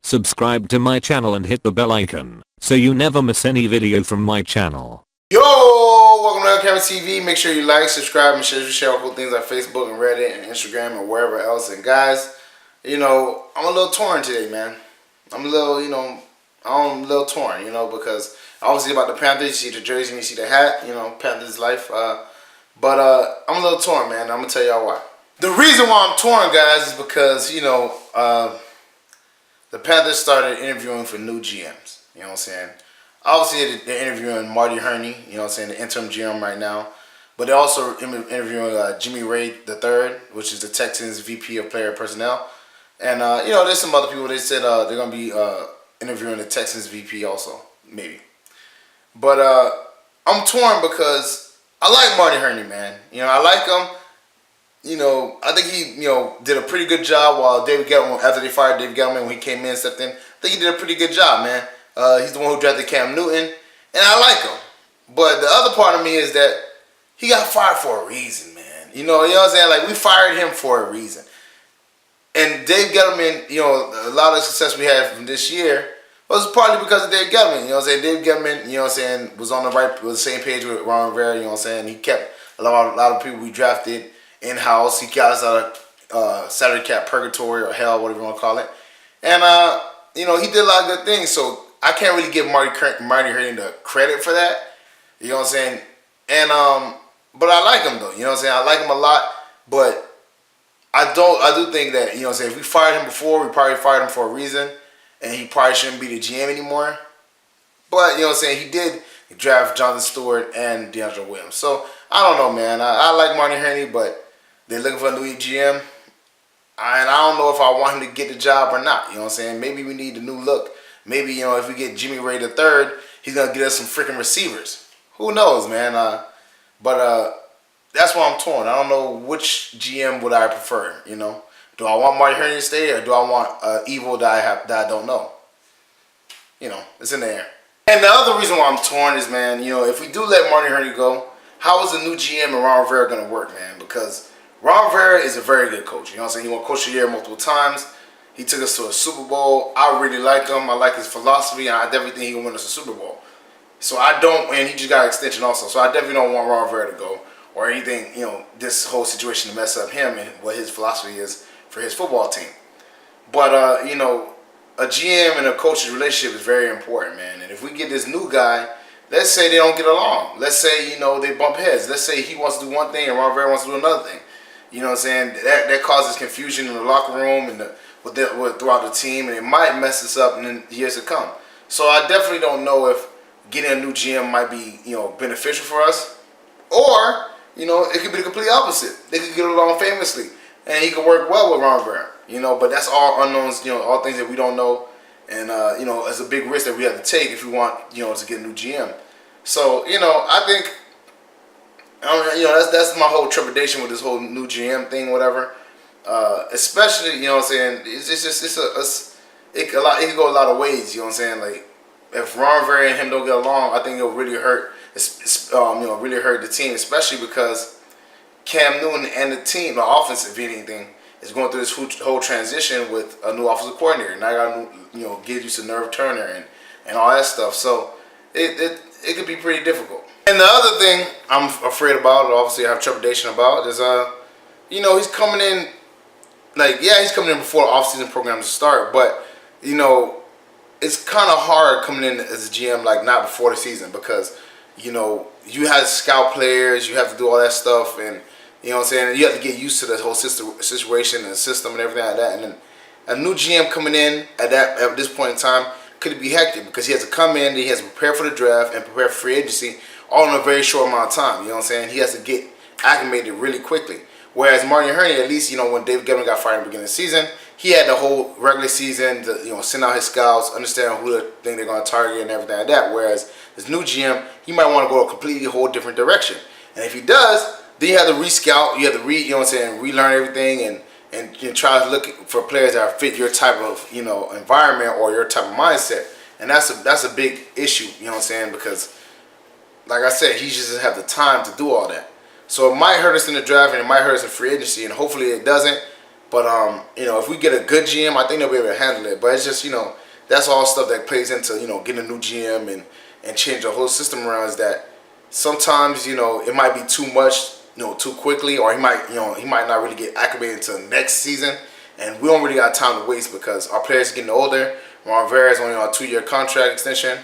Subscribe to my channel and hit the bell icon so you never miss any video from my channel. Yo, welcome to LCameraTV. Make sure you like, subscribe, and share all cool things on Facebook and Reddit and Instagram and wherever else. And guys, I'm a little torn today, man. I'm a little torn, because obviously about the Panthers, you see the jersey and you see the hat, Panthers life. But I'm a little torn, man. I'm gonna tell y'all why. The reason why I'm torn, guys, is because the Panthers started interviewing for new GMs. You know what I'm saying? Obviously, they're interviewing Marty Hurney, the interim GM right now. But they're also interviewing Raye III, which is the Texans VP of Player Personnel. And, there's some other people. They said they're going to be interviewing the Texans VP also, maybe. But I'm torn because I like Marty Hurney, man. I like him. I think he, did a pretty good job while David Gettleman, after they fired David Gettleman when he came in and stepped in. I think he did a pretty good job, man. He's the one who drafted Cam Newton, and I like him. But the other part of me is that he got fired for a reason, man. You know what I'm saying? Like, we fired him for a reason. And Dave Gettleman, a lot of success we had from this year was partly because of Dave Gettleman. Dave Gettleman, was on the same page with Ron Rivera. He kept a lot of people we drafted in-house. He got us out of salary cap purgatory or hell, whatever you want to call it. And, he did a lot of good things. So I can't really give Marty Hurney the credit for that. You know what I'm saying? And, but I like him, though. You know what I'm saying? I like him a lot. But I do think that, if we fired him before, we probably fired him for a reason. And he probably shouldn't be the GM anymore. But, he did draft Jonathan Stewart and DeAndre Williams. So, I don't know, man. I like Marty Hurney, but they're looking for a new GM. And I don't know if I want him to get the job or not. You know what I'm saying? Maybe we need a new look. Maybe, if we get Raye III, he's going to get us some freaking receivers. Who knows, man? But that's why I'm torn. I don't know which GM would I prefer, Do I want Marty Hurney to stay, or do I want evil that I don't know? It's in the air. And the other reason why I'm torn is, man, if we do let Marty Hurney go, how is the new GM and Ron Rivera going to work, man? Because Ron Rivera is a very good coach. He won Coach of the Year multiple times. He took us to a Super Bowl. I really like him. I like his philosophy, and I definitely think he can win us a Super Bowl. So I don't, and he just got an extension also. So I definitely don't want Ron Rivera to go or anything, this whole situation to mess up him and what his philosophy is for his football team. But, a GM and a coach's relationship is very important, man. And if we get this new guy, let's say they don't get along. Let's say, they bump heads. Let's say he wants to do one thing and Ron Rivera wants to do another thing. You know what I'm saying? That causes confusion in the locker room and throughout the team, and it might mess us up in the years to come. So I definitely don't know if getting a new GM might be, beneficial for us, or, it could be the complete opposite. They could get along famously, and he could work well with Ron Rivera, but that's all unknowns, all things that we don't know, and, it's a big risk that we have to take if we want, to get a new GM. So, I think, that's my whole trepidation with this whole new GM thing, whatever. Especially, it can go a lot of ways, Like, if Ron Rivera and him don't get along, I think it'll really hurt, really hurt the team, especially because Cam Newton and the team, the offense, if anything, is going through this whole transition with a new offensive coordinator. Now I got to, get used to Nerve Turner and all that stuff. So it could be pretty difficult. And the other thing I'm afraid about, obviously I have trepidation about, is he's coming in. Like, yeah, he's coming in before the offseason programs start, but, it's kind of hard coming in as a GM, like, not before the season, because, you have to scout players, you have to do all that stuff, and, you have to get used to the whole situation and the system and everything like that. And then a new GM coming in at this point in time could be hectic, because he has to come in, he has to prepare for the draft and prepare for free agency all in a very short amount of time. He has to get acclimated really quickly. Whereas Marty Hurney, at least, when David Gettleman got fired in the beginning of the season, he had the whole regular season to, send out his scouts, understand who they think they're going to target and everything like that. Whereas this new GM, he might want to go a completely whole different direction. And if he does, then you have to re-scout, you have to relearn everything and try to look for players that fit your type of, environment or your type of mindset. And that's a big issue, because, like I said, he just doesn't have the time to do all that. So it might hurt us in the draft and it might hurt us in free agency, and hopefully it doesn't. But you know, if we get a good GM, I think they'll be able to handle it. But it's just, you know, that's all stuff that plays into, you know, getting a new GM and change the whole system around. Is that sometimes, you know, it might be too much, you know, too quickly, or he might not really get acclimated until next season, and we don't really got time to waste because our players are getting older. Ron Rivera is only on a 2-year contract extension,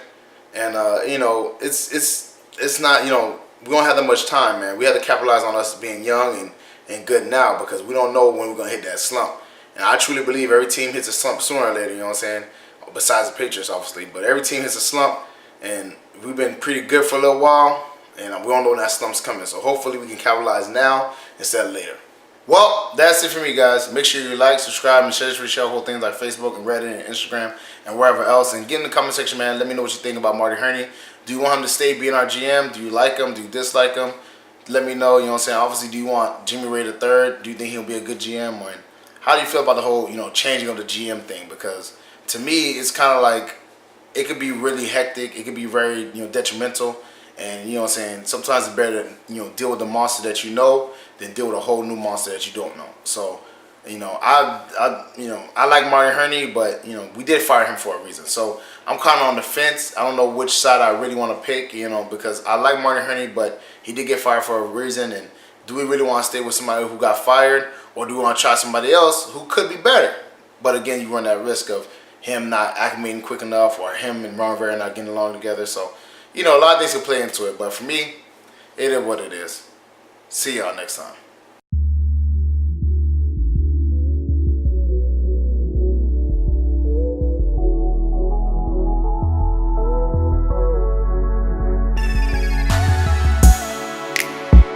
and you know, it's not, you know, we don't have that much time, man. We have to capitalize on us being young and good now, because we don't know when we're gonna hit that slump. And I truly believe every team hits a slump sooner or later. You know what I'm saying? Besides the Patriots, obviously, but every team hits a slump, and we've been pretty good for a little while, and we don't know when that slump's coming. So hopefully we can capitalize now instead of later. Well, that's it for me, guys. Make sure you like, subscribe, and share this video. Whole things like Facebook and Reddit and Instagram and wherever else. And get in the comment section, man. Let me know what you think about Marty Hurney. Do you want him to stay being our GM? Do you like him? Do you dislike him? Let me know. You know what I'm saying? Obviously, do you want Jimmy Raye the third? Do you think he'll be a good GM? Or how do you feel about the whole, you know, changing of the GM thing? Because to me, it's kind of like it could be really hectic. It could be very, you know, detrimental. And you know what I'm saying? Sometimes it's better to, you know, deal with the monster that you know than deal with a whole new monster that you don't know. So, you know, I like Marty Hurney, but you know, we did fire him for a reason. So I'm kind of on the fence. I don't know which side I really want to pick, you know, because I like Marty Hurney, but he did get fired for a reason. And do we really want to stay with somebody who got fired, or do we want to try somebody else who could be better? But again, you run that risk of him not acclimating quick enough, or him and Ron Rivera not getting along together. So, you know, a lot of things can play into it. But for me, it is what it is. See y'all next time.